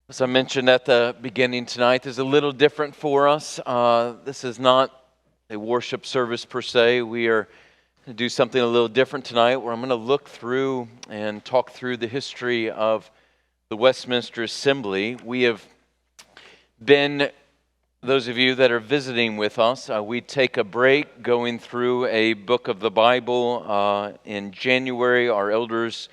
As I mentioned at the beginning tonight, this is a little different for us. This is not a worship service per se. We are going to do something a little different tonight where I'm going to look through and talk through the history of the Westminster Assembly. We have been, those of you that are visiting with us, we take a break going through a book of the Bible. In January, our elders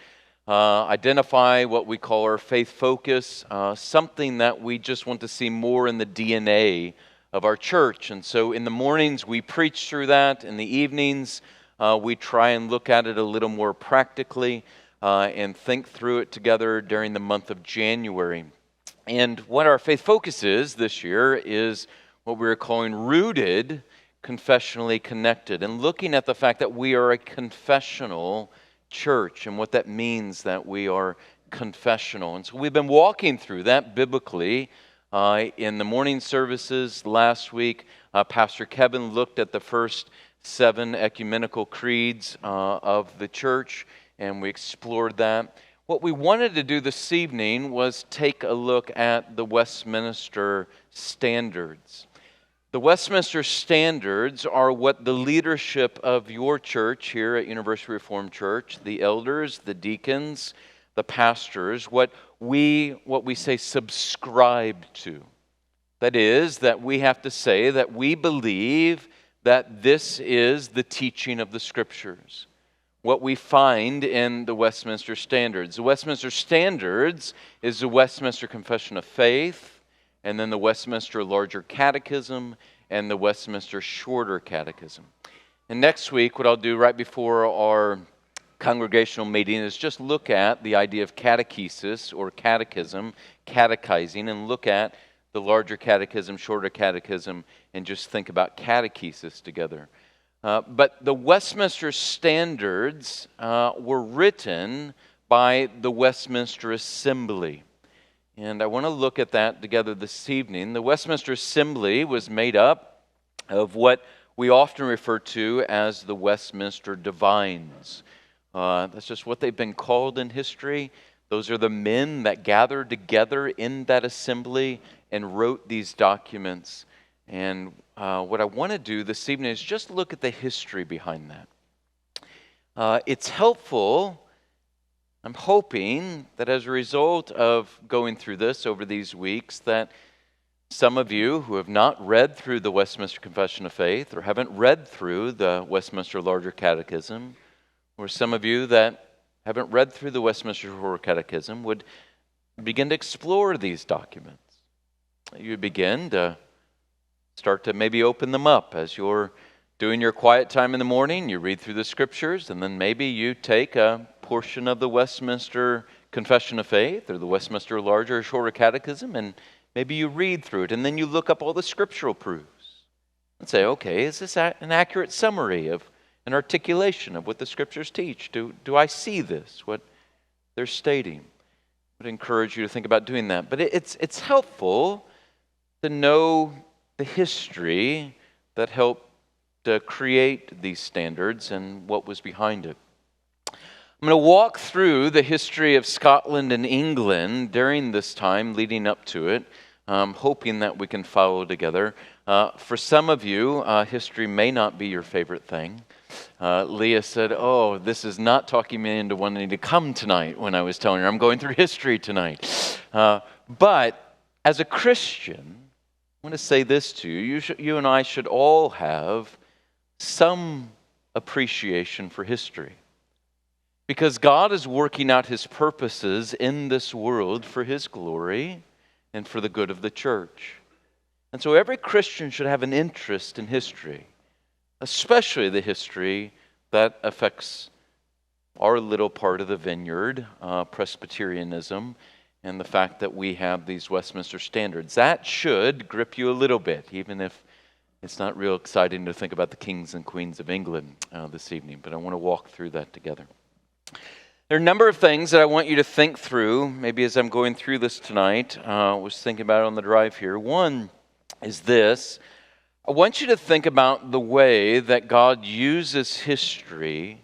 identify what we call our faith focus, something that we just want to see more in the DNA of our church. And so in the mornings, we preach through that. In the evenings, we try and look at it a little more practically and think through it together during the month of January. And what our faith focus is this year is what we're calling rooted, confessionally connected, and looking at the fact that we are a confessional church and what that means that we are confessional. And so we've been walking through that biblically in the morning services. Last week, Pastor Kevin looked at the first 7 ecumenical creeds of the church, and we explored that. What we wanted to do this evening was take a look at the Westminster Standards. The Westminster Standards are what the leadership of your church here at University Reformed Church, the elders, the deacons, the pastors, what we say subscribe to. That is, that we have to say that we believe that this is the teaching of the Scriptures, what we find in the Westminster Standards. The Westminster Standards is the Westminster Confession of Faith, and then the Westminster Larger Catechism, and the Westminster Shorter Catechism. And next week, what I'll do right before our congregational meeting is just look at the idea of catechesis or catechism, catechizing, and look at the Larger Catechism, Shorter Catechism, and just think about catechesis together. But the Westminster Standards were written by the Westminster Assembly. And I want to look at that together this evening. The Westminster Assembly was made up of what we often refer to as the Westminster Divines. That's just what they've been called in history. Those are the men that gathered together in that assembly and wrote these documents. And what I want to do this evening is just look at the history behind that. It's helpful. I'm hoping that as a result of going through this over these weeks, that some of you who have not read through the Westminster Confession of Faith or haven't read through the Westminster Larger Catechism, or some of you that haven't read through the Westminster Shorter Catechism would begin to explore these documents. You begin to start to maybe open them up as you're doing your quiet time in the morning. You read through the Scriptures, and then maybe you take a portion of the Westminster Confession of Faith or the Westminster Larger or Shorter Catechism, and maybe you read through it, and then you look up all the scriptural proofs and say, okay, is this an accurate summary of an articulation of what the Scriptures teach? Do I see this, what they're stating? I would encourage you to think about doing that. But it's helpful to know the history that helped to create these standards and what was behind it. I'm going to walk through the history of Scotland and England during this time leading up to it, hoping that we can follow together. For some of you, history may not be your favorite thing. Leah said, oh, this is not talking me into wanting to come tonight when I was telling her I'm going through history tonight. But as a Christian, I want to say this to you. You and I should all have some appreciation for history. Because God is working out His purposes in this world for His glory and for the good of the church. And so every Christian should have an interest in history, especially the history that affects our little part of the vineyard, Presbyterianism, and the fact that we have these Westminster Standards. That should grip you a little bit, even if it's not real exciting to think about the kings and queens of England this evening. But I want to walk through that together. There are a number of things that I want you to think through, maybe as I'm going through this tonight. I was thinking about it on the drive here. One is this. I want you to think about the way that God uses history,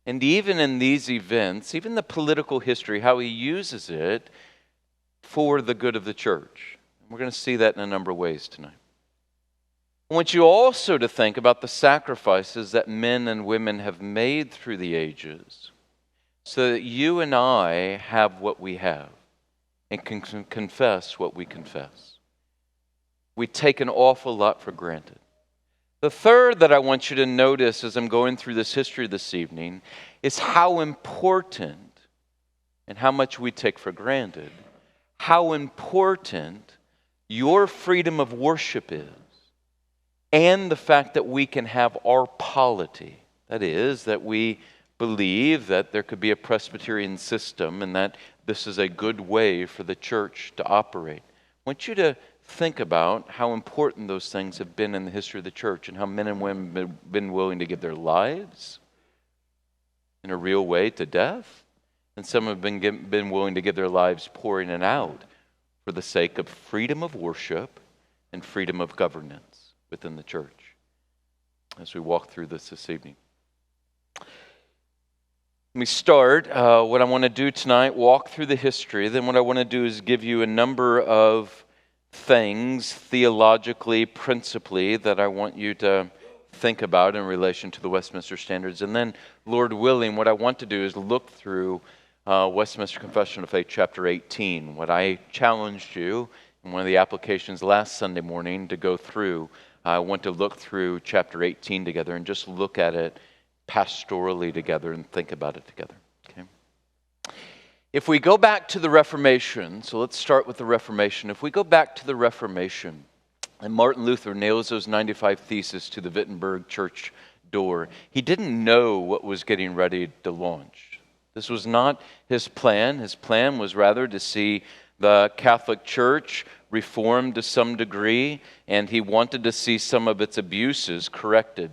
and even in these events, even the political history, how He uses it for the good of the church. We're going to see that in a number of ways tonight. I want you also to think about the sacrifices that men and women have made through the ages so that you and I have what we have and can confess what we confess. We take an awful lot for granted. The third that I want you to notice as I'm going through this history this evening is how important and how much we take for granted, how important your freedom of worship is, and the fact that we can have our polity. That is, that we believe that there could be a Presbyterian system and that this is a good way for the church to operate. I want you to think about how important those things have been in the history of the church and how men and women have been willing to give their lives in a real way to death. And some have been willing to give their lives pouring it out for the sake of freedom of worship and freedom of governance within the church as we walk through this evening. Let me start. What I want to do tonight, walk through the history. Then what I want to do is give you a number of things theologically, principally, that I want you to think about in relation to the Westminster Standards. And then, Lord willing, what I want to do is look through Westminster Confession of Faith, chapter 18. What I challenged you in one of the applications last Sunday morning to go through, I want to look through chapter 18 together and just look at it pastorally together and think about it together. Okay? If we go back to the Reformation, so let's start with the Reformation. If we go back to the Reformation, and Martin Luther nails those 95 Theses to the Wittenberg church door, he didn't know what was getting ready to launch. This was not his plan. His plan was rather to see the Catholic Church reformed to some degree, and he wanted to see some of its abuses corrected.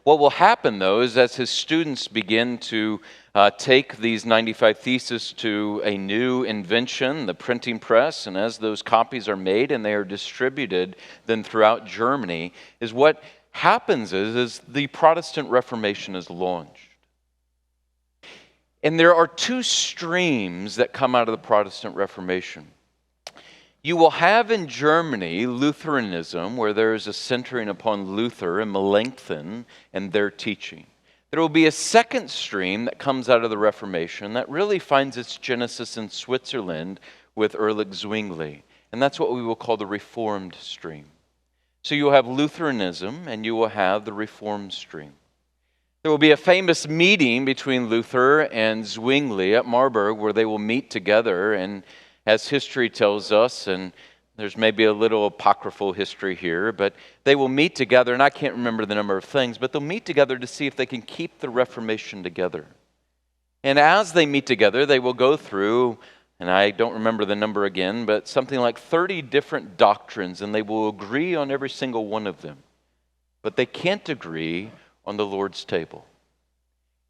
What will happen, though, is as his students begin to take these 95 Theses to a new invention, the printing press, and as those copies are made and they are distributed then throughout Germany, is what happens is the Protestant Reformation is launched. And there are two streams that come out of the Protestant Reformation. You will have in Germany Lutheranism, where there is a centering upon Luther and Melanchthon and their teaching. There will be a second stream that comes out of the Reformation that really finds its genesis in Switzerland with Ulrich Zwingli. And that's what we will call the Reformed stream. So you will have Lutheranism and you will have the Reformed stream. There will be a famous meeting between Luther and Zwingli at Marburg where they will meet together, and as history tells us, and there's maybe a little apocryphal history here, but they will meet together, and I can't remember the number of things, but they'll meet together to see if they can keep the Reformation together. And as they meet together, they will go through, and I don't remember the number again, but something like 30 different doctrines, and they will agree on every single one of them. But they can't agree on the Lord's table.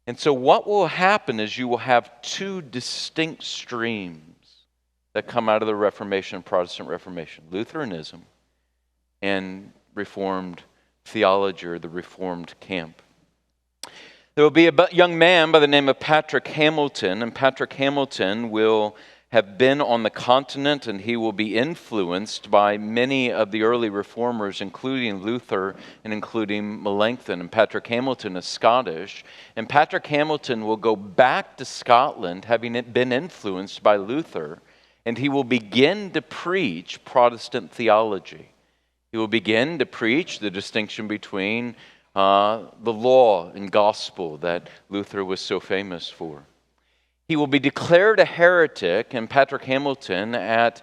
And so what will happen is you will have two distinct streams that come out of the Reformation, Protestant Reformation, Lutheranism and Reformed theology, or the Reformed camp. There will be a young man by the name of Patrick Hamilton, and Patrick Hamilton will have been on the continent, and he will be influenced by many of the early reformers, including Luther and including Melanchthon. And Patrick Hamilton is Scottish, and Patrick Hamilton will go back to Scotland, having been influenced by Luther, and he will begin to preach Protestant theology. He will begin to preach the distinction between the law and gospel that Luther was so famous for. He will be declared a heretic, and Patrick Hamilton at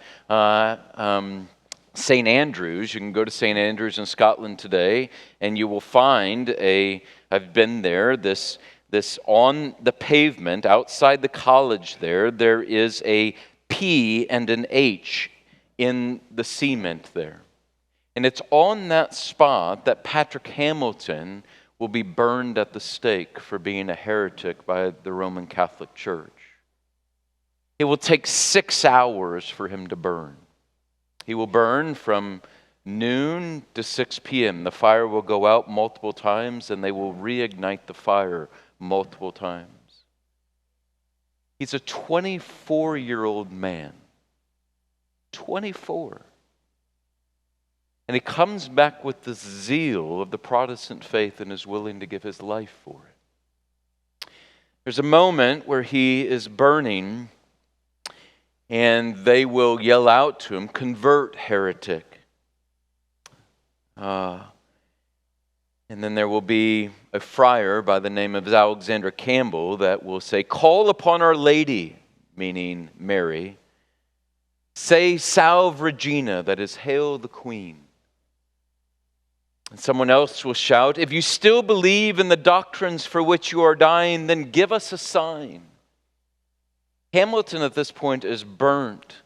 St. Andrews. You can go to St. Andrews in Scotland today, and you will find I've been there, this on the pavement outside the college there is a P and an H in the cement there. And it's on that spot that Patrick Hamilton will be burned at the stake for being a heretic by the Roman Catholic Church. It will take 6 hours for him to burn. He will burn from noon to 6 p.m. The fire will go out multiple times, and they will reignite the fire multiple times. He's a 24-year-old man. 24. And he comes back with the zeal of the Protestant faith and is willing to give his life for it. There's a moment where he is burning and they will yell out to him, "Convert, heretic." And then there will be a friar by the name of Alexander Campbell that will say, "Call upon Our Lady," meaning Mary. "Say, Salve Regina," that is, "Hail the Queen." And someone else will shout, "If you still believe in the doctrines for which you are dying, then give us a sign." Hamilton at this point is burnt.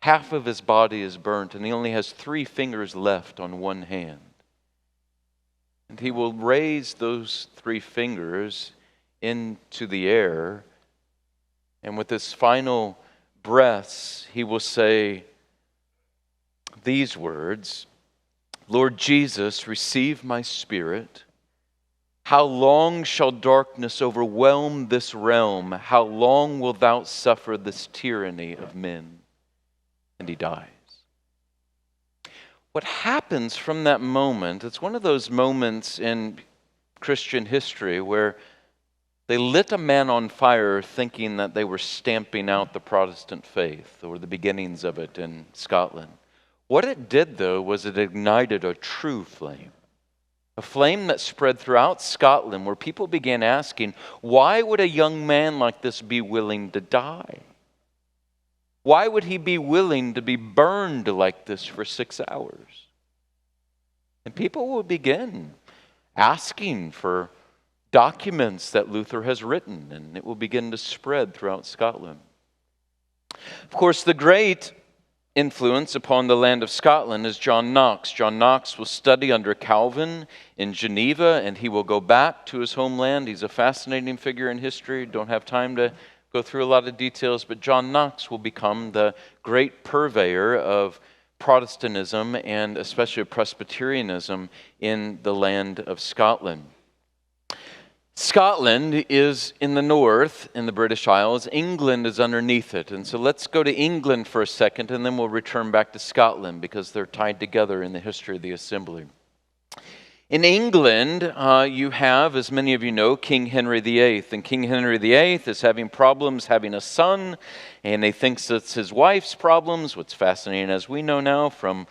Half of his body is burnt, and he only has 3 fingers left on one hand. And he will raise those 3 fingers into the air, and with his final breaths, he will say these words, "Lord Jesus, receive my spirit. How long shall darkness overwhelm this realm? How long wilt thou suffer this tyranny of men?" And he dies. What happens from that moment, it's one of those moments in Christian history where they lit a man on fire thinking that they were stamping out the Protestant faith, or the beginnings of it in Scotland. What it did, though, was it ignited a true flame. A flame that spread throughout Scotland, where people began asking, why would a young man like this be willing to die? Why would he be willing to be burned like this for 6 hours? And people will begin asking for documents that Luther has written, and it will begin to spread throughout Scotland. Of course, the great influence upon the land of Scotland is John Knox. John Knox will study under Calvin in Geneva, and he will go back to his homeland. He's a fascinating figure in history. Don't have time to go through a lot of details, but John Knox will become the great purveyor of Protestantism and especially Presbyterianism in the land of Scotland. Scotland is in the north, in the British Isles. England is underneath it. And so let's go to England for a second, and then we'll return back to Scotland because they're tied together in the history of the assembly. In England, you have, as many of you know, King Henry VIII. And King Henry VIII is having problems having a son, and he thinks it's his wife's problems. What's fascinating, as we know now from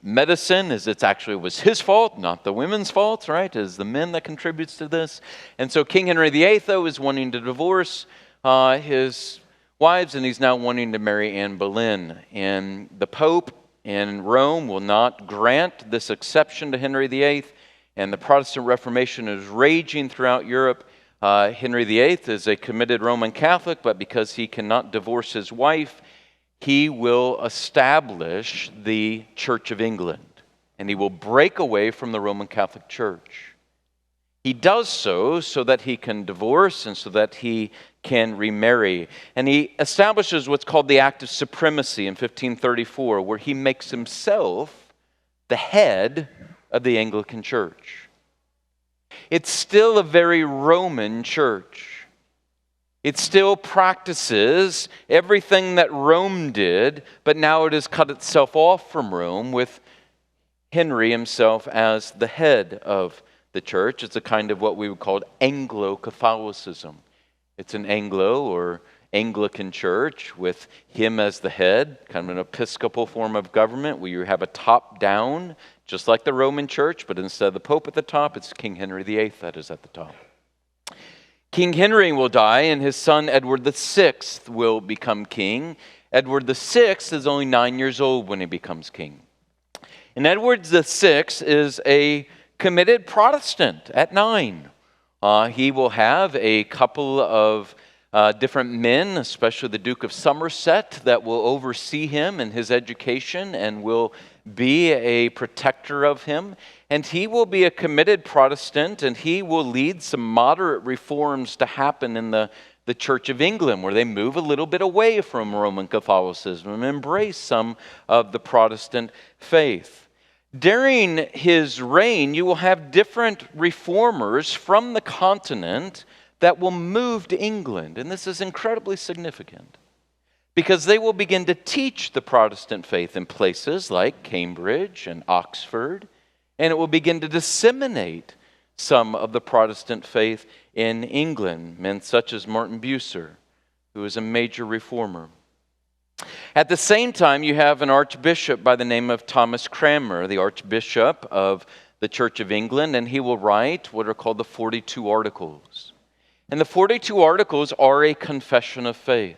medicine, is it actually was his fault, not the women's fault, right? It's the men that contributes to this. And so King Henry VIII, though, is wanting to divorce his wives, and he's now wanting to marry Anne Boleyn. And the Pope in Rome will not grant this exception to Henry VIII, and the Protestant Reformation is raging throughout Europe. Henry VIII is a committed Roman Catholic, but because he cannot divorce his wife, he will establish the Church of England, and he will break away from the Roman Catholic Church. He does so that he can divorce and so that he can remarry. And he establishes what's called the Act of Supremacy in 1534, where he makes himself the head of the Anglican Church. It's still a very Roman church. It still practices everything that Rome did, but now it has cut itself off from Rome with Henry himself as the head of the church. It's a kind of what we would call Anglo-Catholicism. It's an Anglo or Anglican church with him as the head, kind of an episcopal form of government where you have a top-down, just like the Roman church, but instead of the Pope at the top, it's King Henry VIII that is at the top. King Henry will die, and his son Edward VI will become king. Edward VI is only 9 years old when he becomes king. And Edward VI is a committed Protestant at 9. He will have a couple of different men, especially the Duke of Somerset, that will oversee him in his education and will be a protector of him. And he will be a committed Protestant, and he will lead some moderate reforms to happen in the Church of England, where they move a little bit away from Roman Catholicism and embrace some of the Protestant faith. During his reign, you will have different reformers from the continent that will move to England, and this is incredibly significant. because they will begin to teach the Protestant faith in places like Cambridge and Oxford, and it will begin to disseminate some of the Protestant faith in England, men such as Martin Bucer, who is a major reformer. At the same time, you have an archbishop by the name of Thomas Cranmer, the archbishop of the Church of England, and he will write what are called the 42 Articles. And the 42 Articles are a confession of faith.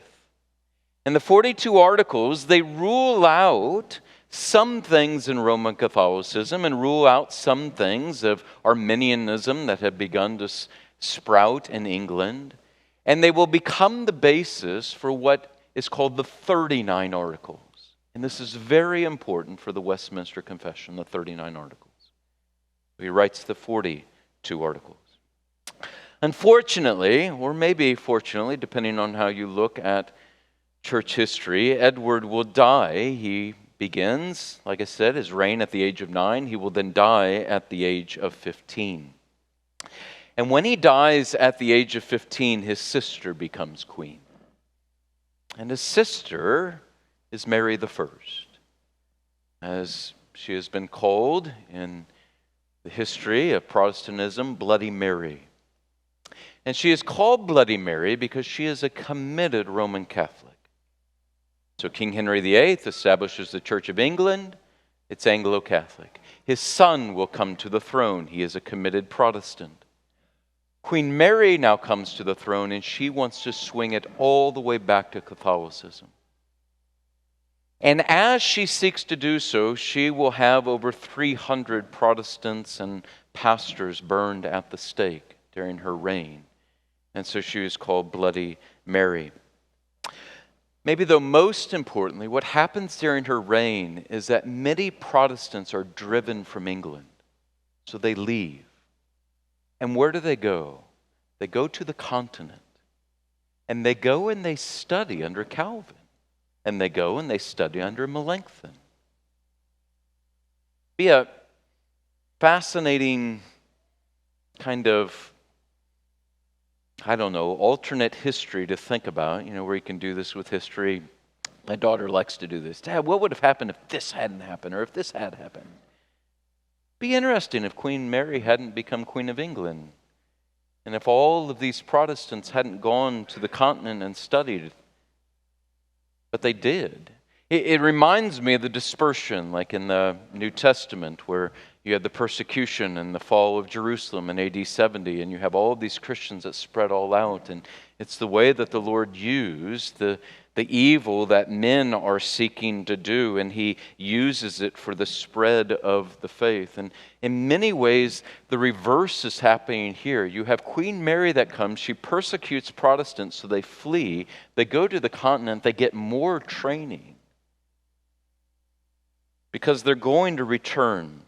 And the 42 Articles, they rule out some things in Roman Catholicism and rule out some things of Arminianism that have begun to sprout in England. And they will become the basis for what is called the 39 Articles. And this is very important for the Westminster Confession, the 39 Articles. He writes the 42 Articles. Unfortunately, or maybe fortunately, depending on how you look at church history, Edward will die. He begins, like I said, his reign at the age of 9. He will then die at the age of 15. And when he dies at the age of 15, his sister becomes queen. And his sister is Mary the First, as she has been called in the history of Protestantism, Bloody Mary. And she is called Bloody Mary because she is a committed Roman Catholic. So King Henry VIII establishes the Church of England. It's Anglo-Catholic. His son will come to the throne. He is a committed Protestant. Queen Mary now comes to the throne, and she wants to swing it all the way back to Catholicism. And as she seeks to do so, she will have over 300 Protestants and pastors burned at the stake during her reign. And so she is called Bloody Mary. Maybe though most importantly, what happens during her reign is that many Protestants are driven from England. So they leave. And where do they go? They go to the continent. And they go and they study under Calvin. And they go and they study under Melanchthon. Be a fascinating kind of, alternate history to think about, where you can do this with history. My daughter likes to do this. Dad, what would have happened if this hadn't happened, or if this had happened? Be interesting if Queen Mary hadn't become Queen of England, and if all of these Protestants hadn't gone to the continent and studied. But they did. It reminds me of the dispersion, like in the New Testament, where you had the persecution and the fall of Jerusalem in AD 70, and you have all of these Christians that spread all out. And it's the way that the Lord used the evil that men are seeking to do, and He uses it for the spread of the faith. And in many ways, the reverse is happening here. You have Queen Mary that comes, she persecutes Protestants, so they flee. They go to the continent, they get more training, because they're going to return.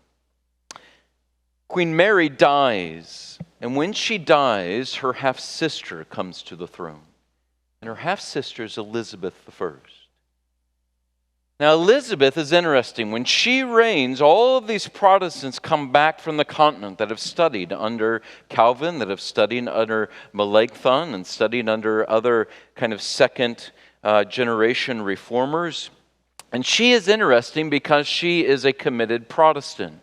Queen Mary dies, and when she dies, her half-sister comes to the throne. And her half-sister is Elizabeth I. Now, Elizabeth is interesting. When she reigns, all of these Protestants come back from the continent that have studied under Calvin, that have studied under Melanchthon, and studied under other kind of second generation reformers. And she is interesting because she is a committed Protestant.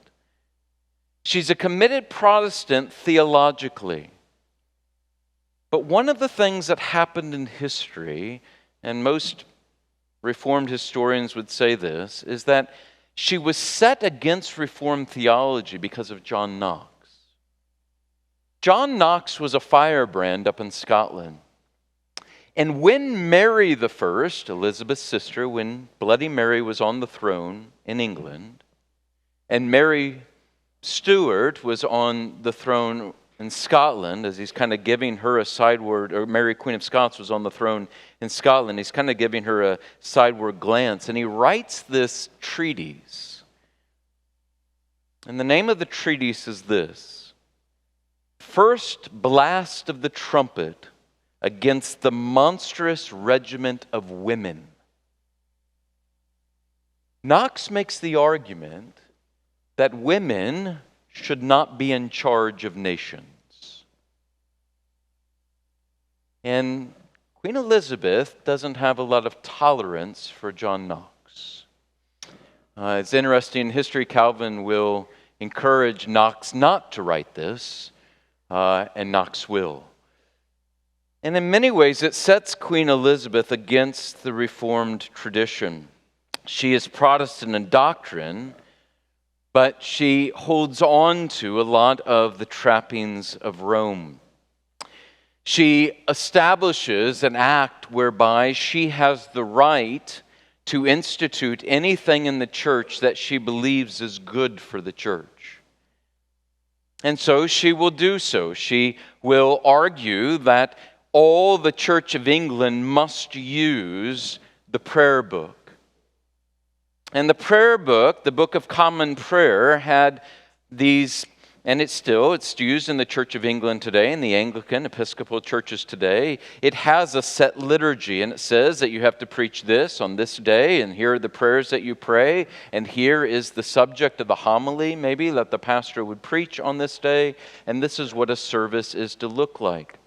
She's a committed Protestant theologically. But one of the things that happened in history, and most Reformed historians would say this, is that she was set against Reformed theology because of John Knox. John Knox was a firebrand up in Scotland. And when Mary I, Elizabeth's sister, when Bloody Mary was on the throne in England, and Mary Stuart was on the throne in Scotland, as he's kind of giving her a sideward, or Mary Queen of Scots was on the throne in Scotland, he's kind of giving her a sideward glance, and he writes this treatise. And the name of the treatise is this: First Blast of the Trumpet Against the Monstrous Regiment of Women. Knox makes the argument that women should not be in charge of nations. And Queen Elizabeth doesn't have a lot of tolerance for John Knox. It's interesting, in history, Calvin will encourage Knox not to write this, and Knox will. And in many ways, it sets Queen Elizabeth against the Reformed tradition. She is Protestant in doctrine, but she holds on to a lot of the trappings of Rome. She establishes an act whereby she has the right to institute anything in the church that she believes is good for the church. And so she will do so. She will argue that all the Church of England must use the prayer book. And the prayer book, the Book of Common Prayer, had these, and it's used in the Church of England today, in the Anglican, Episcopal churches today. It has a set liturgy, and it says that you have to preach this on this day, and here are the prayers that you pray, and here is the subject of the homily, maybe, that the pastor would preach on this day, and this is what a service is to look like.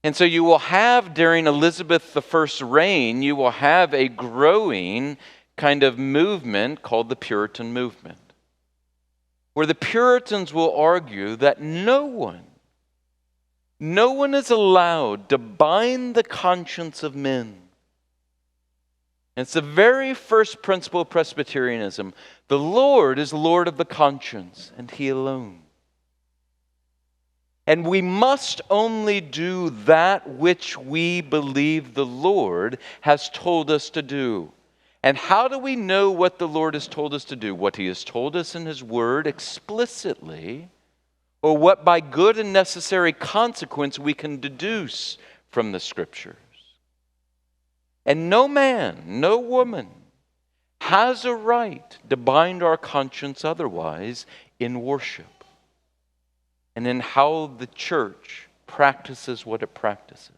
And so you will have, during Elizabeth I's reign, you will have a growing kind of movement called the Puritan movement, where the Puritans will argue that no one is allowed to bind the conscience of men. And it's the very first principle of Presbyterianism. The Lord is Lord of the conscience, and He alone. And we must only do that which we believe the Lord has told us to do. And how do we know what the Lord has told us to do? What He has told us in His Word explicitly, or what by good and necessary consequence we can deduce from the Scriptures. And no man, no woman has a right to bind our conscience otherwise in worship and in how the church practices what it practices.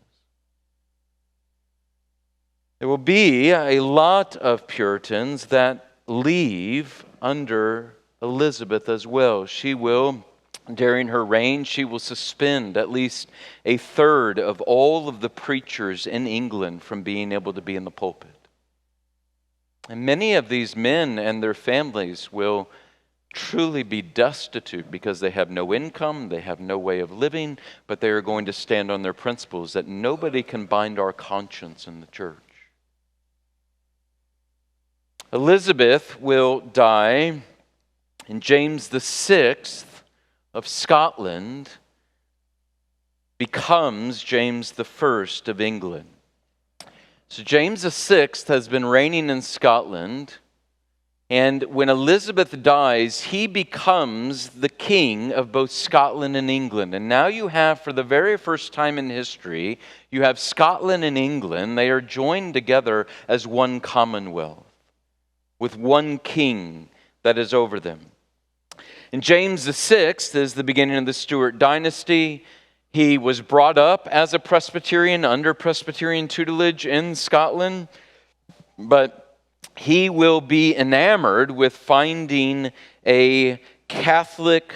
There will be a lot of Puritans that leave under Elizabeth as well. She will, during her reign, she will suspend at least a third of all of the preachers in England from being able to be in the pulpit. And many of these men and their families will truly be destitute because they have no income, they have no way of living, but they are going to stand on their principles that nobody can bind our conscience in the church. Elizabeth will die, and James VI of Scotland becomes James I of England. So James VI has been reigning in Scotland, and when Elizabeth dies, he becomes the king of both Scotland and England. And now you have, for the very first time in history, you have Scotland and England. They are joined together as one commonwealth, with one king that is over them. And James VI is the beginning of the Stuart dynasty. He was brought up as a Presbyterian under Presbyterian tutelage in Scotland, but he will be enamored with finding a Catholic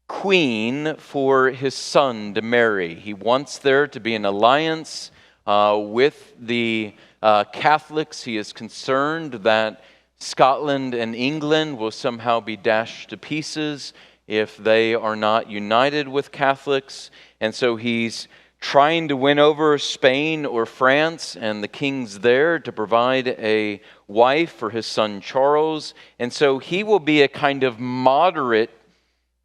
queen for his son to marry. He wants there to be an alliance with the Catholics. He is concerned that Scotland and England will somehow be dashed to pieces if they are not united with Catholics. And so he's trying to win over Spain or France and the kings there to provide a wife for his son Charles. And so he will be a kind of moderate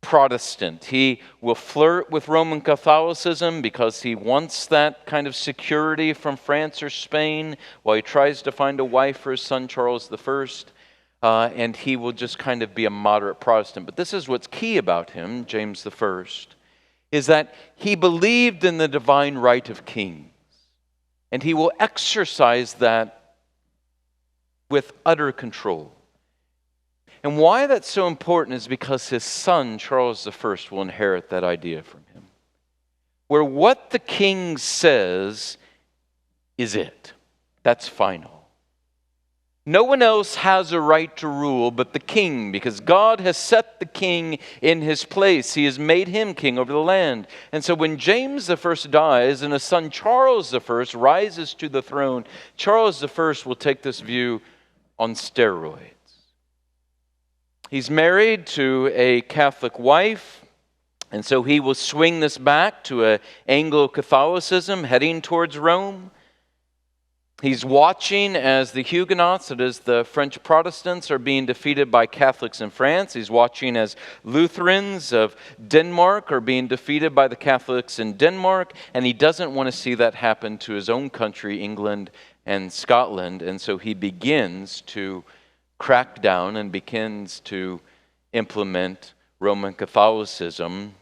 Protestant. He will flirt with Roman Catholicism because he wants that kind of security from France or Spain while he tries to find a wife for his son Charles I. And he will just kind of be a moderate Protestant. But this is what's key about him, James I, is that he believed in the divine right of kings. And he will exercise that with utter control. And why that's so important is because his son, Charles I, will inherit that idea from him. Where what the king says is it. That's final. No one else has a right to rule but the king, because God has set the king in his place. He has made him king over the land. And so when James I dies and his son Charles I rises to the throne, Charles I will take this view on steroids. He's married to a Catholic wife, and so he will swing this back to an Anglo-Catholicism heading towards Rome. He's watching as the Huguenots, that is the French Protestants, are being defeated by Catholics in France. He's watching as Lutherans of Denmark are being defeated by the Catholics in Denmark, and he doesn't want to see that happen to his own country, England and Scotland, and so he begins to crack down and begins to implement Roman Catholicism,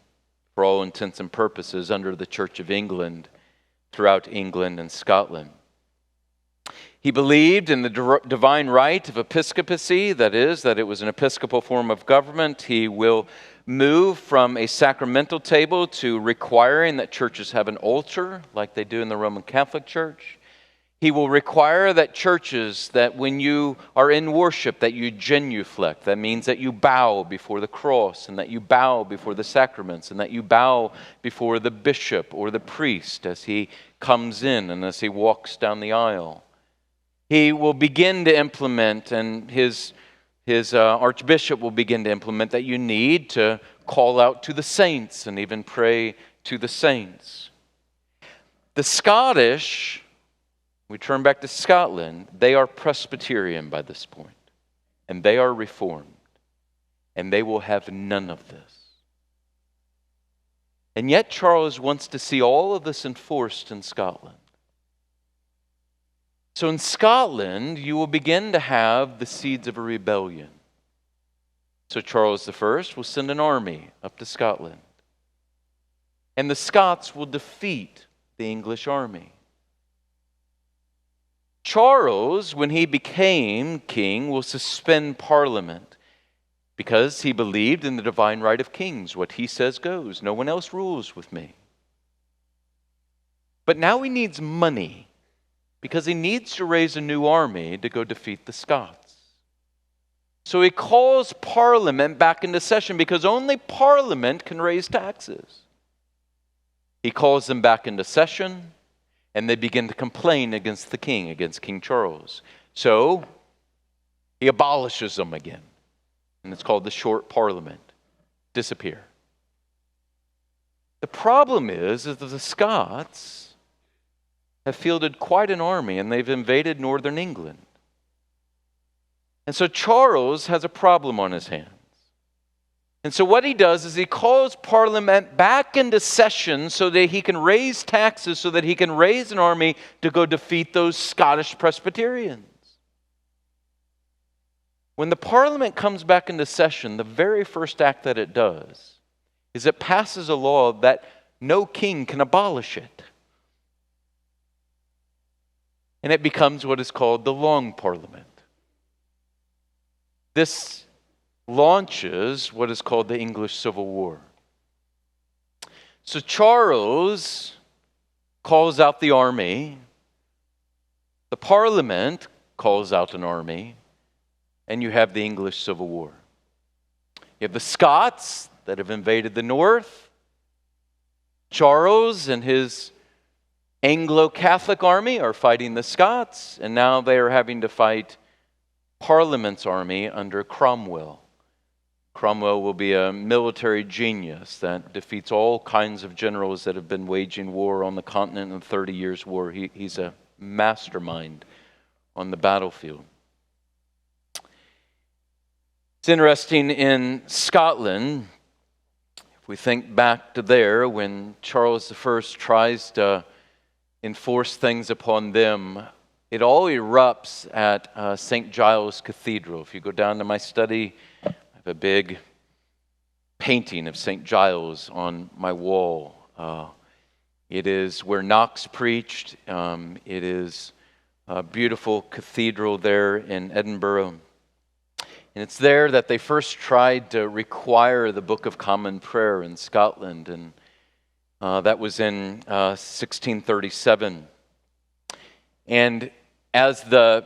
for all intents and purposes, under the Church of England, throughout England and Scotland. He believed in the divine right of episcopacy, that is, that it was an episcopal form of government. He will move from a sacramental table to requiring that churches have an altar, like they do in the Roman Catholic Church. He will require that churches, that when you are in worship, that you genuflect. That means that you bow before the cross, and that you bow before the sacraments, and that you bow before the bishop or the priest as he comes in and as he walks down the aisle. He will begin to implement, and his archbishop will begin to implement, that you need to call out to the saints and even pray to the saints. The Scottish, we turn back to Scotland, they are Presbyterian by this point, and they are Reformed, and they will have none of this. And yet Charles wants to see all of this enforced in Scotland. So in Scotland, you will begin to have the seeds of a rebellion. So Charles I will send an army up to Scotland. And the Scots will defeat the English army. Charles, when he became king, will suspend Parliament because he believed in the divine right of kings. What he says goes. No one else rules with me. But now he needs money, because he needs to raise a new army to go defeat the Scots. So he calls Parliament back into session, because only Parliament can raise taxes. He calls them back into session, and they begin to complain against the king, against King Charles. So he abolishes them again, and it's called the Short Parliament. Disappear. The problem is that the Scots have fielded quite an army, and they've invaded northern England. And so Charles has a problem on his hands. And so what he does is he calls Parliament back into session so that he can raise taxes, so that he can raise an army to go defeat those Scottish Presbyterians. When the Parliament comes back into session, the very first act that it does is it passes a law that no king can abolish it. And it becomes what is called the Long Parliament. This launches what is called the English Civil War. So Charles calls out the army, the Parliament calls out an army, and you have the English Civil War. You have the Scots that have invaded the north, Charles and his Anglo-Catholic army are fighting the Scots, and now they are having to fight Parliament's army under Cromwell. Cromwell will be a military genius that defeats all kinds of generals that have been waging war on the continent in the 30 Years' War. He's a mastermind on the battlefield. It's interesting in Scotland, if we think back to there, when Charles I tries to enforce things upon them, it all erupts at St. Giles Cathedral. If you go down to my study, I have a big painting of St. Giles on my wall. It is where Knox preached. It is a beautiful cathedral there in Edinburgh. And it's there that they first tried to require the Book of Common Prayer in Scotland, and that was in 1637. And as the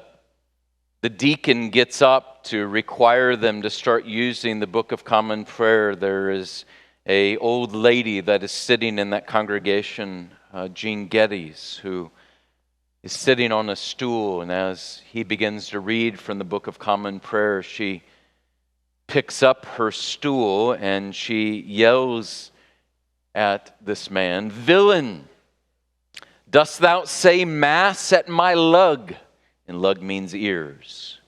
the deacon gets up to require them to start using the Book of Common Prayer, there is an old lady that is sitting in that congregation, Jean Geddes, who is sitting on a stool, and as he begins to read from the Book of Common Prayer, she picks up her stool and she yells at this man, "Villain, dost thou say mass at my lug?" And lug means ears.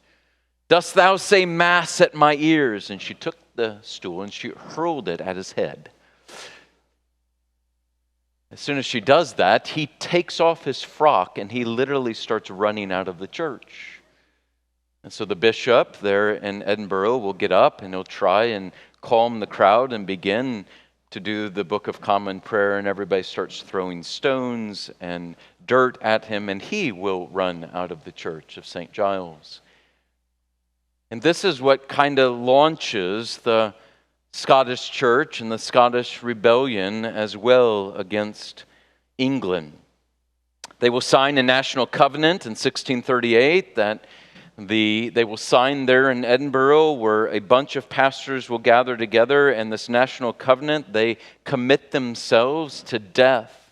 "Dost thou say mass at my ears?" And she took the stool and she hurled it at his head. As soon as she does that, he takes off his frock and he literally starts running out of the church. And so the bishop there in Edinburgh will get up and he'll try and calm the crowd and begin to do the Book of Common Prayer, and everybody starts throwing stones and dirt at him, and he will run out of the church of St. Giles. And this is what kind of launches the Scottish church and the Scottish rebellion as well against England. They will sign a national covenant in 1638 that they will sign there in Edinburgh, where a bunch of pastors will gather together, and this national covenant, they commit themselves to death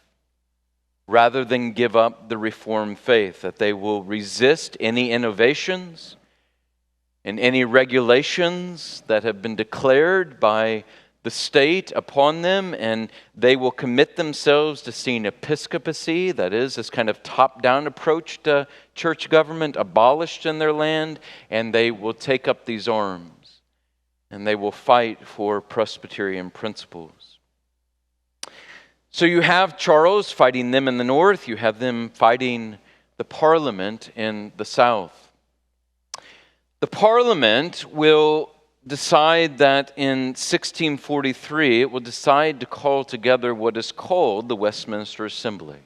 rather than give up the Reformed faith, that they will resist any innovations and any regulations that have been declared by the state upon them, and they will commit themselves to seeing episcopacy, that is, this kind of top-down approach to church government, abolished in their land, and they will take up these arms, and they will fight for Presbyterian principles. So you have Charles fighting them in the north, you have them fighting the Parliament in the south. The Parliament will decide that in 1643, it will decide to call together what is called the Westminster Assembly.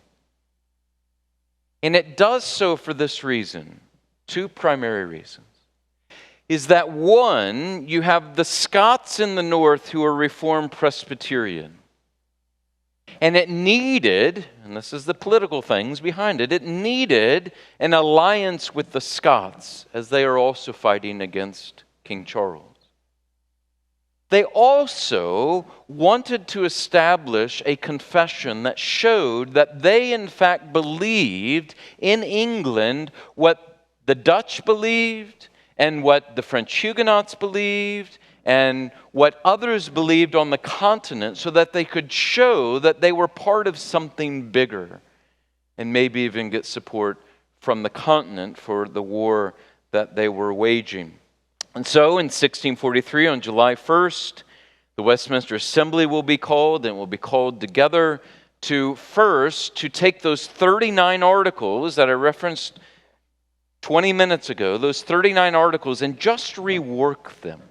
And it does so for this reason, two primary reasons. Is that one, you have the Scots in the north who are Reformed Presbyterian. And it needed, and this is the political things behind it, it needed an alliance with the Scots as they are also fighting against King Charles. They also wanted to establish a confession that showed that they in fact believed in England what the Dutch believed and what the French Huguenots believed and what others believed on the continent, so that they could show that they were part of something bigger and maybe even get support from the continent for the war that they were waging. And so in 1643, on July 1st, the Westminster Assembly will be called, and will be called together to take those 39 articles that I referenced 20 minutes ago, those 39 articles, and just rework them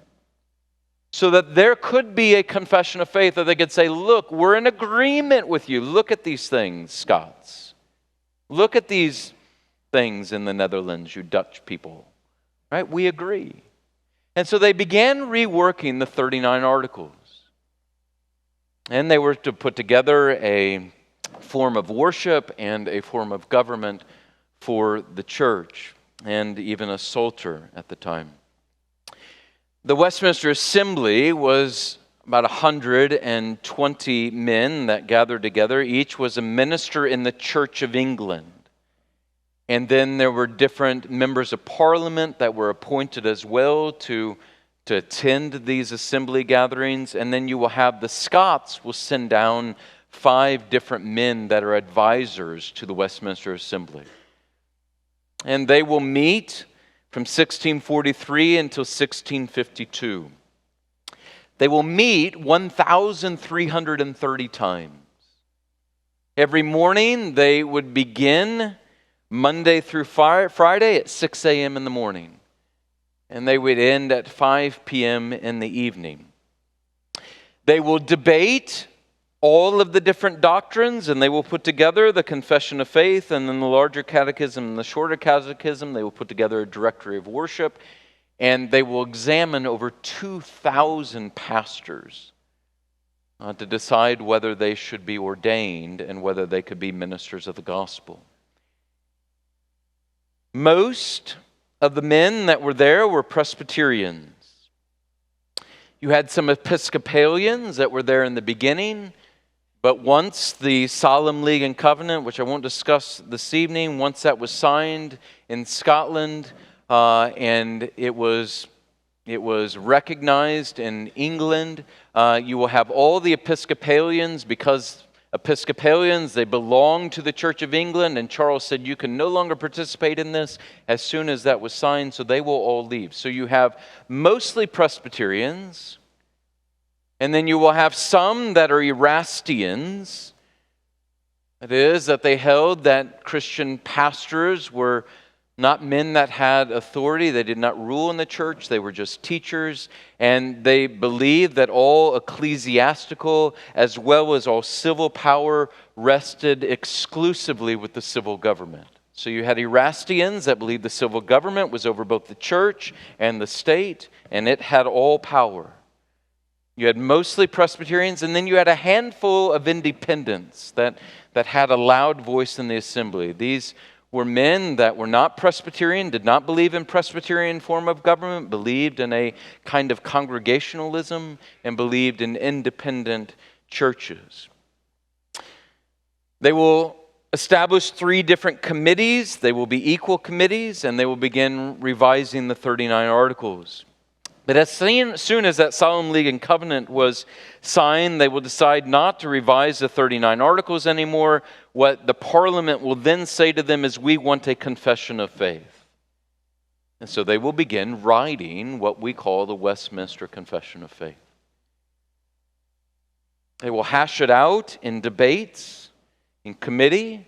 so that there could be a confession of faith, that they could say, look, we're in agreement with you. Look at these things, Scots. Look at these things in the Netherlands, you Dutch people. Right? We agree. And so they began reworking the 39 articles. And they were to put together a form of worship and a form of government for the church, and even a psalter at the time. The Westminster Assembly was about 120 men that gathered together. Each was a minister in the Church of England. And then there were different members of Parliament that were appointed as well to attend these assembly gatherings. And then you will have the Scots will send down 5 different men that are advisors to the Westminster Assembly. And they will meet from 1643 until 1652. They will meet 1,330 times. Every morning they would begin Monday through Friday at 6 a.m. in the morning. And they would end at 5 p.m. in the evening. They will debate all of the different doctrines, and they will put together the Confession of Faith, and then the larger catechism and the shorter catechism. They will put together a directory of worship, and they will examine over 2,000 pastors to decide whether they should be ordained and whether they could be ministers of the gospel. Most of the men that were there were Presbyterians. You had some Episcopalians that were there in the beginning, but once the Solemn League and Covenant, which I won't discuss this evening, once that was signed in Scotland and it was recognized in England, you will have all the Episcopalians, because Episcopalians, they belong to the Church of England, and Charles said you can no longer participate in this as soon as that was signed, so they will all leave. So you have mostly Presbyterians, and then you will have some that are Erastians. That is, that they held that Christian pastors were not men that had authority. They did not rule in the church. They were just teachers. And they believed that all ecclesiastical as well as all civil power rested exclusively with the civil government. So you had Erastians that believed the civil government was over both the church and the state, and it had all power. You had mostly Presbyterians, and then you had a handful of independents that had a loud voice in the assembly. These were men that were not Presbyterian, did not believe in Presbyterian form of government, believed in a kind of congregationalism, and believed in independent churches. They will establish 3 different committees. They will be equal committees, and they will begin revising the 39 Articles. But as soon as that Solemn League and Covenant was signed, they will decide not to revise the 39 Articles anymore. What the Parliament will then say to them is, we want a confession of faith. And so they will begin writing what we call the Westminster Confession of Faith. They will hash it out in debates, in committee,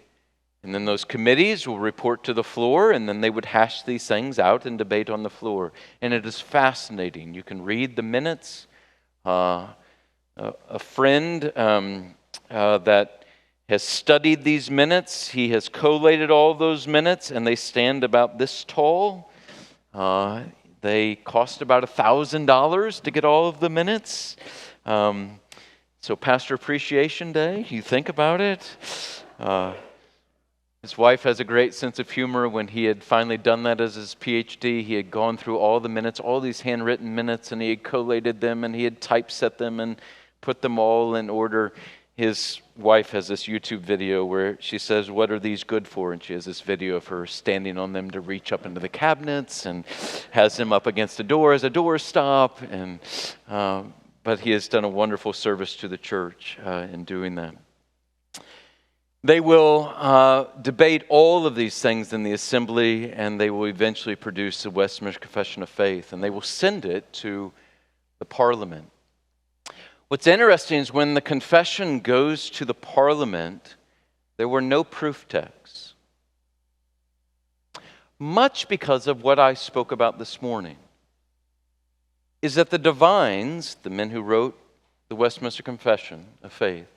and then those committees will report to the floor, and then they would hash these things out and debate on the floor. And it is fascinating. You can read the minutes. A friend that has studied these minutes, he has collated all of those minutes, and they stand about this tall. They cost about $1,000 to get all of the minutes. So Pastor Appreciation Day, you think about it. His wife has a great sense of humor. When he had finally done that as his PhD, he had gone through all the minutes, all these handwritten minutes, and he had collated them, and he had typeset them and put them all in order. His wife has this YouTube video where she says, "What are these good for?" And she has this video of her standing on them to reach up into the cabinets and has them up against the door as a doorstop. But he has done a wonderful service to the church in doing that. They will debate all of these things in the assembly, and they will eventually produce the Westminster Confession of Faith, and they will send it to the Parliament. What's interesting is when the confession goes to the Parliament, there were no proof texts. Much because of what I spoke about this morning, is that the divines, the men who wrote the Westminster Confession of Faith,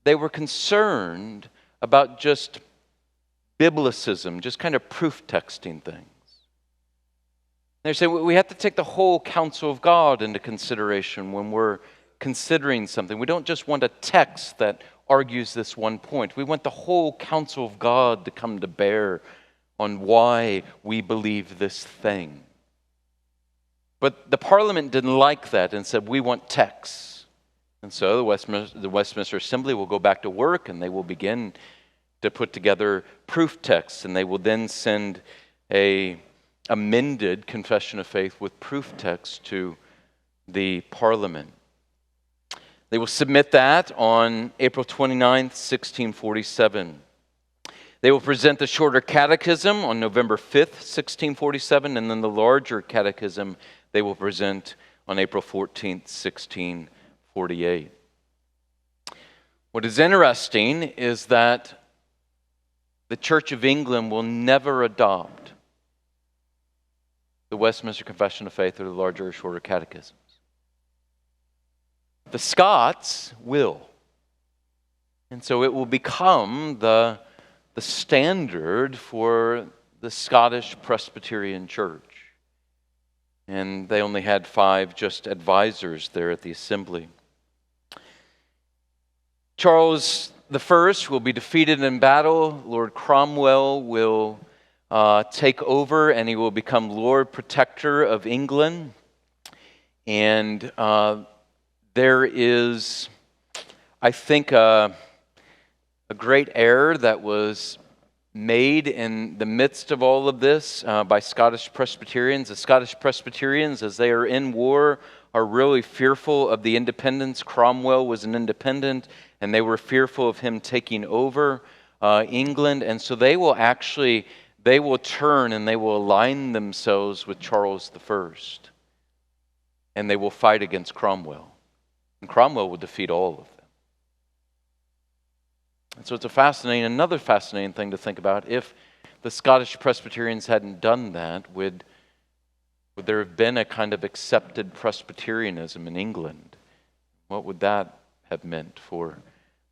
they were concerned about just biblicism, just kind of proof texting things. They say we have to take the whole counsel of God into consideration when we're considering something. We don't just want a text that argues this one point. We want the whole counsel of God to come to bear on why we believe this thing. But the Parliament didn't like that and said, we want texts. And so the Westminster Assembly will go back to work, and they will begin to put together proof texts, and they will then send an amended confession of faith with proof text to the Parliament. They will submit that on April 29th, 1647. They will present the shorter catechism on November 5th, 1647, and then the larger catechism they will present on April 14th, 1648. What is interesting is that the Church of England will never adopt the Westminster Confession of Faith or the larger or shorter catechisms. The Scots will. And so it will become the standard for the Scottish Presbyterian Church. And they only had 5 just advisors there at the assembly. Charles I will be defeated in battle. Lord Cromwell will take over, and he will become Lord Protector of England. And there is, I think, a great error that was made in the midst of all of this by Scottish Presbyterians. The Scottish Presbyterians, as they are in war, are really fearful of the independence. Cromwell was an independent, and they were fearful of him taking over England. And so they will turn and they will align themselves with Charles I. And they will fight against Cromwell. And Cromwell will defeat all of them. And so it's another fascinating thing to think about. If the Scottish Presbyterians hadn't done that, would there have been a kind of accepted Presbyterianism in England? What would that have meant for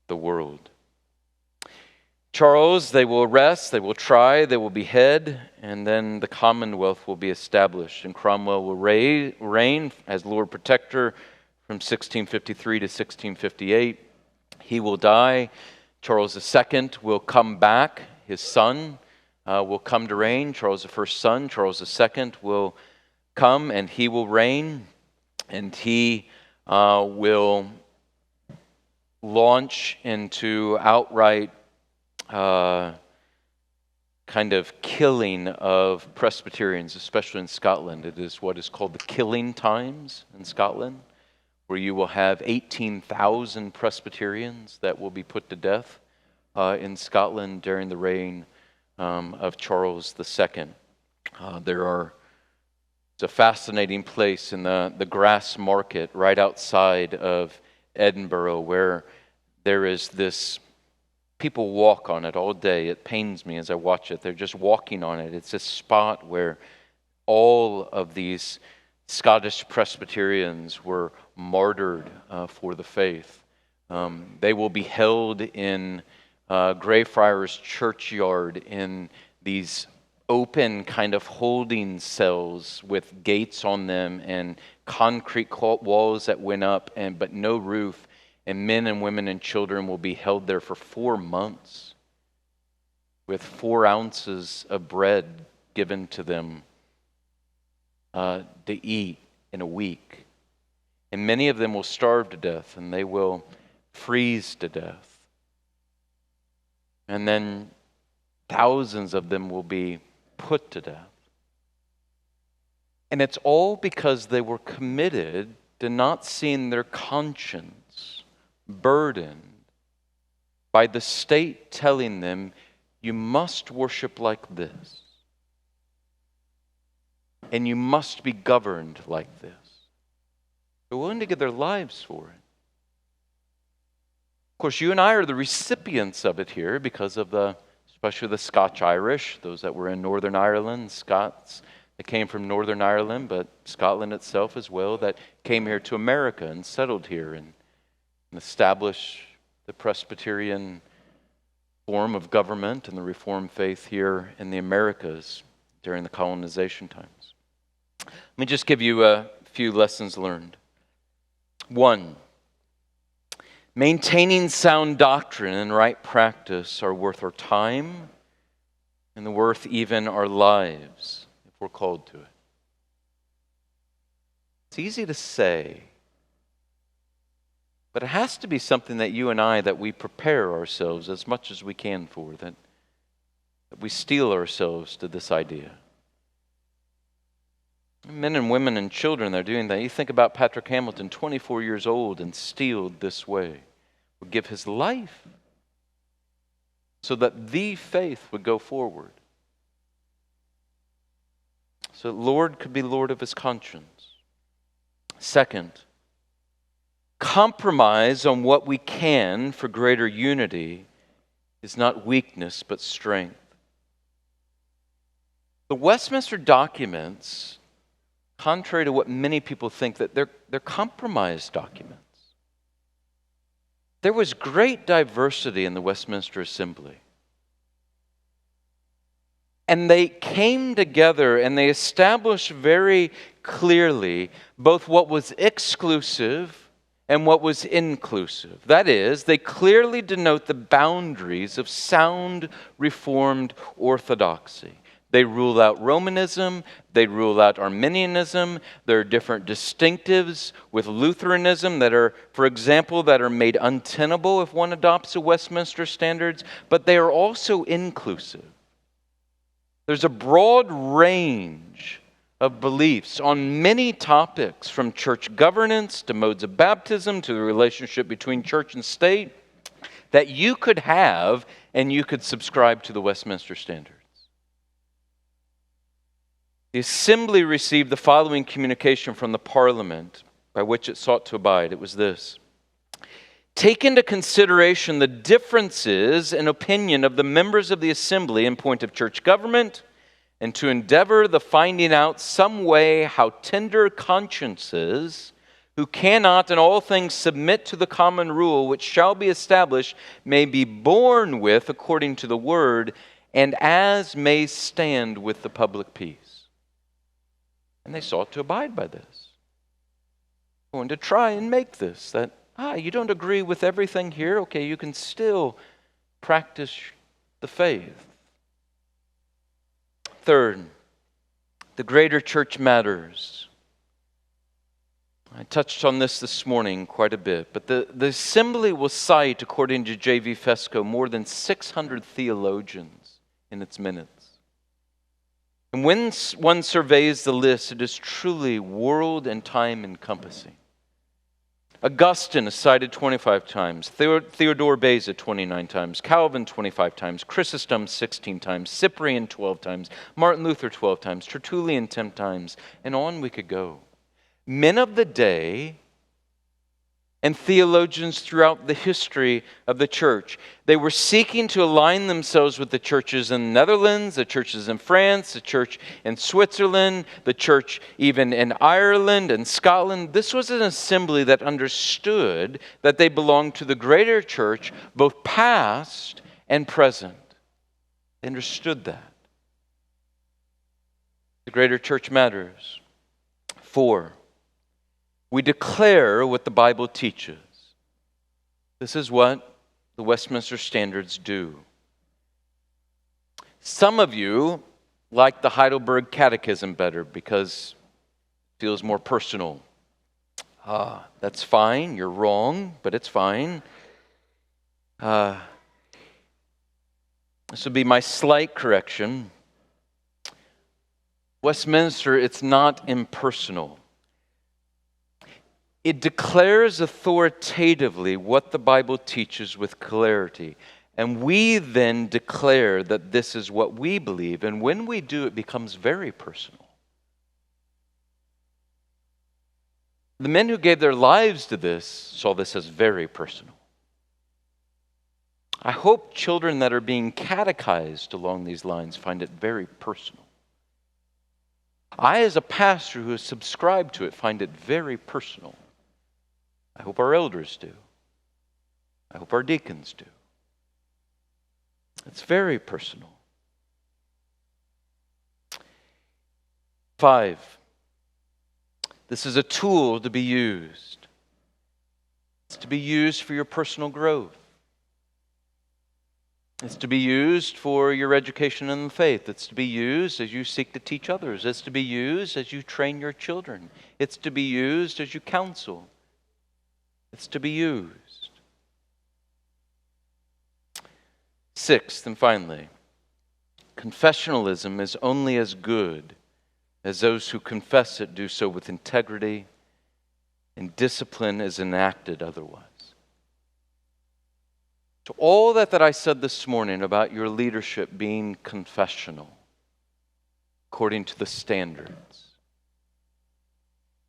the world? Charles, they will arrest, they will try, they will behead, and then the Commonwealth will be established. And Cromwell will reign as Lord Protector from 1653 to 1658. He will die. Charles II will come back. His son will come to reign. Charles I's son, Charles II, will come and he will reign. And he will launch into outright kind of killing of Presbyterians, especially in Scotland. It is what is called the killing times in Scotland, where you will have 18,000 Presbyterians that will be put to death in Scotland during the reign of Charles II. It's a fascinating place in the grass market right outside of Edinburgh, where there is this, people walk on it all day. It pains me as I watch it. They're just walking on it. It's a spot where all of these Scottish Presbyterians were martyred for the faith. They will be held in Greyfriars Churchyard in these open kind of holding cells with gates on them and concrete walls that went up but no roof. And men and women and children will be held there for 4 months with 4 ounces of bread given to them to eat in a week. And many of them will starve to death and they will freeze to death. And then thousands of them will be put to death. And it's all because they were committed to not seeing their conscience burdened by the state telling them, you must worship like this. And you must be governed like this. They're willing to give their lives for it. Of course, you and I are the recipients of it here because of especially the Scotch-Irish, those that were in Northern Ireland, Scots that came from Northern Ireland, but Scotland itself as well, that came here to America and settled here and established the Presbyterian form of government and the Reformed faith here in the Americas during the colonization times. Let me just give you a few lessons learned. 1, maintaining sound doctrine and right practice are worth our time and worth even our lives if we're called to it. It's easy to say, but it has to be something that you and I, that we prepare ourselves as much as we can for, that we steel ourselves to this idea. Men and women and children, they're doing that. You think about Patrick Hamilton, 24 years old and steeled this way, would give his life so that the faith would go forward. So that Lord could be Lord of his conscience. 2, compromise on what we can for greater unity is not weakness but strength. The Westminster documents, contrary to what many people think, that they're compromise documents. There was great diversity in the Westminster Assembly. And they came together and they established very clearly both what was exclusive and what was inclusive. That is, they clearly denote the boundaries of sound Reformed orthodoxy. They rule out Romanism. They rule out Arminianism. There are different distinctives with Lutheranism that are, for example, that are made untenable if one adopts the Westminster Standards, but they are also inclusive. There's a broad range of beliefs on many topics, from church governance to modes of baptism to the relationship between church and state, that you could have and you could subscribe to the Westminster Standards. The Assembly received the following communication from the Parliament by which it sought to abide. It was this: take into consideration the differences in opinion of the members of the Assembly in point of church government, and to endeavor the finding out some way how tender consciences, who cannot in all things submit to the common rule which shall be established, may be borne with according to the word, and as may stand with the public peace. And they sought to abide by this. Going to try and make this, that, you don't agree with everything here? Okay, you can still practice the faith. Third, the greater church matters. I touched on this morning quite a bit, but the Assembly will cite, according to J.V. Fesco, more than 600 theologians in its minutes. And when one surveys the list, it is truly world and time encompassing. Augustine is cited 25 times, Theodore Beza 29 times, Calvin 25 times, Chrysostom 16 times, Cyprian 12 times, Martin Luther 12 times, Tertullian 10 times, and on we could go. Men of the day and theologians throughout the history of the church, they were seeking to align themselves with the churches in the Netherlands, the churches in France, the church in Switzerland, the church even in Ireland and Scotland. This was an assembly that understood that they belonged to the greater church, both past and present. They understood that. The greater church matters. 4, we declare what the Bible teaches. This is what the Westminster Standards do. Some of you like the Heidelberg Catechism better because it feels more personal. That's fine. You're wrong, but it's fine. This would be my slight correction. Westminster, it's not impersonal. It declares authoritatively what the Bible teaches with clarity. And we then declare that this is what we believe. And when we do, it becomes very personal. The men who gave their lives to this saw this as very personal. I hope children that are being catechized along these lines find it very personal. I, as a pastor who has subscribed to it, find it very personal. I hope our elders do. I hope our deacons do. It's very personal. 5, this is a tool to be used. It's to be used for your personal growth. It's to be used for your education in the faith. It's to be used as you seek to teach others. It's to be used as you train your children. It's to be used as you counsel. It's to be used. 6th, and finally, confessionalism is only as good as those who confess it do so with integrity, and discipline is enacted otherwise. To all that I said this morning about your leadership being confessional, according to the standards,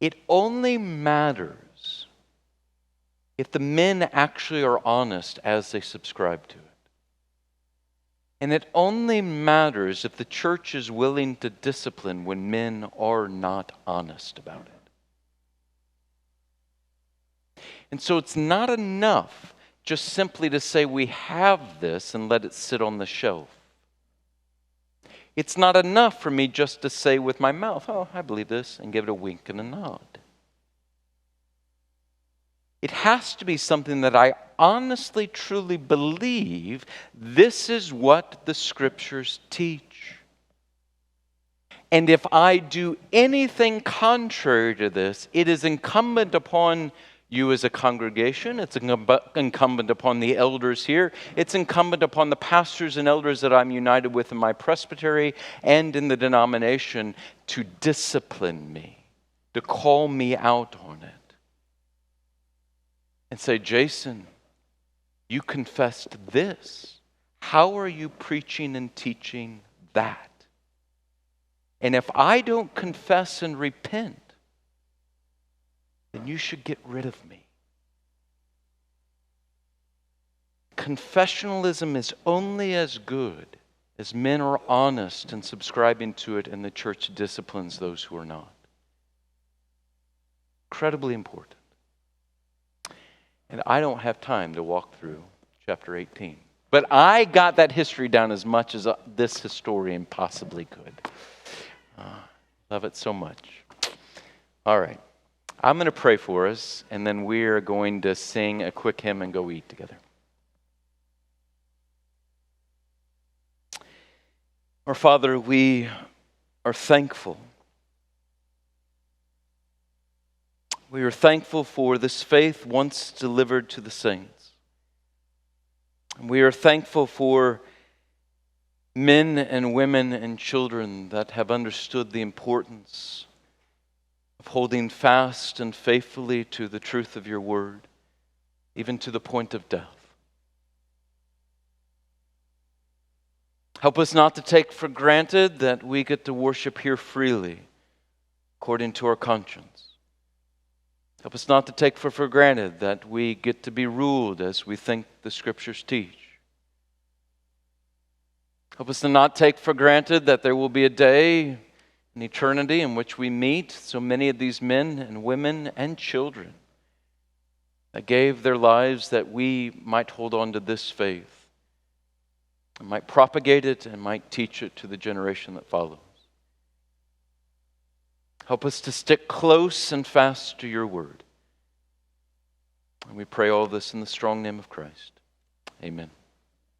it only matters if the men actually are honest as they subscribe to it. And it only matters if the church is willing to discipline when men are not honest about it. And so it's not enough just simply to say we have this and let it sit on the shelf. It's not enough for me just to say with my mouth, I believe this, and give it a wink and a nod. It has to be something that I honestly, truly believe this is what the Scriptures teach. And if I do anything contrary to this, it is incumbent upon you as a congregation, it's incumbent upon the elders here, it's incumbent upon the pastors and elders that I'm united with in my presbytery and in the denomination to discipline me, to call me out on it. And say, Jason, you confessed this. How are you preaching and teaching that? And if I don't confess and repent, then you should get rid of me. Confessionalism is only as good as men are honest in subscribing to it and the church disciplines those who are not. Incredibly important. And I don't have time to walk through chapter 18. But I got that history down as much as this historian possibly could. Love it so much. All right. I'm going to pray for us, and then we're going to sing a quick hymn and go eat together. Our Father, we are thankful. We are thankful for this faith once delivered to the saints. We are thankful for men and women and children that have understood the importance of holding fast and faithfully to the truth of your word, even to the point of death. Help us not to take for granted that we get to worship here freely, according to our conscience. Help us not to take for granted that we get to be ruled as we think the Scriptures teach. Help us to not take for granted that there will be a day in eternity in which we meet so many of these men and women and children that gave their lives that we might hold on to this faith and might propagate it and might teach it to the generation that follows. Help us to stick close and fast to your word. And we pray all this in the strong name of Christ. Amen.